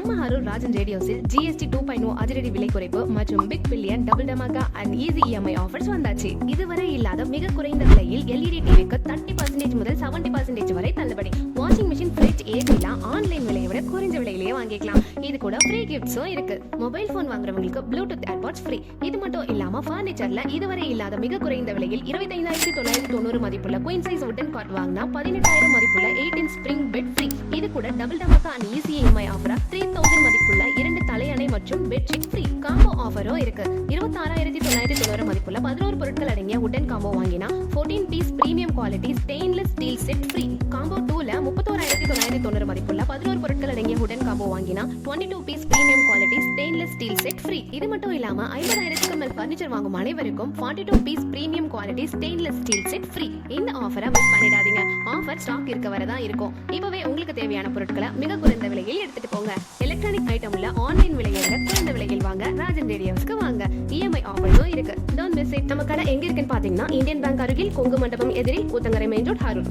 நம்ம அரூர் ராஜன் ரேடியோஸில் GST 2.0 அதிரடி விலை குறைப்பு மற்றும் big billion double டமாகா and easy EMI offers வந்தாச்சு. இதுவரை இல்லாத மிக குறைந்த விலையில் LED டிவிக்கு 30% முதல் 70% வரை தள்ளுபடி. வாஷிங் மிஷின், ஃப்ரிட்ஜ், ஏசிலாம் ஆன்லைன் விலையை விட குறைஞ்ச விலையிலேயே வாங்கிக்கலாம். இது கூட ஃப்ரீ கிஃப்ட்ஸும் இருக்கு. மொபைல் போன் வாங்குறவங்களுக்கு ப்ளூடூத் ஏர்பாட்ஸ் ஃப்ரீ. இது மட்டும் இல்லாம ஃபர்னிச்சர்ல இதுவரை இல்லாத மிக குறைந்த விலையில் 25,990 மதிப்புள்ள குயின் சைஸ் வுடன் காட் வாங்கினா 18,000 மதிப்புள்ள 8 இன்ச் ஸ்பிரிங் பெட் ஃப்ரீ. இது கூட டபுள் டமாகா அண்ட் ஈஸி EMI ஆஃபரா 3,000 மதிப்புள்ள 2 தலையணை மற்றும் பெட்ஷீட் ஃப்ரீ. காம்போ ஆஃபரும் இருக்கு. 26,990 மதிப்புள்ள 11 பொருட்கள் அடங்கிய வுடன் காம்போ வாங்கினா 14 piece premium quality stainless steel set free. Combo 2ல 31,990 மதிப்புள்ள 11 பொருட்கள் அடங்கிய வுடன் காம்போ வாங்கினா 22 piece premium quality stainless steel set free. இது மட்டும் இல்லாம 50,000க்கு மேல் ஃபர்னிச்சர் வாங்கும் அனைவருக்கும் 42 piece premium quality stainless steel set free. இந்த ஆஃபரை மிஸ் பண்ணிடாதீங்க. ஆஃபர் ஸ்டாக் இருக்க வரதான் இருக்கும். இப்பவே உங்களுக்கு தேவையான பொருட்களை மிக குறைந்த விலையில் எடுத்துட்டு போங்க. எலக்ட்ரானிக் ஐட்டம்ல ஆன்லைன் விலையை விட குறைந்த விலையில் வாங்க ராஜன் ரேடியோஸ்க்கு வாங்க. EMI ஆஃபரும் இருக்கு. Don't miss it. நம்ம கடை எங்க இருக்குன்னு பாத்தீங்கன்னா இந்தியன் பேங்க் அருகில் கொங்கு மண்டபம் எதிரில் ஊத்தங்கரை மெயின் ரோட், அரூர்.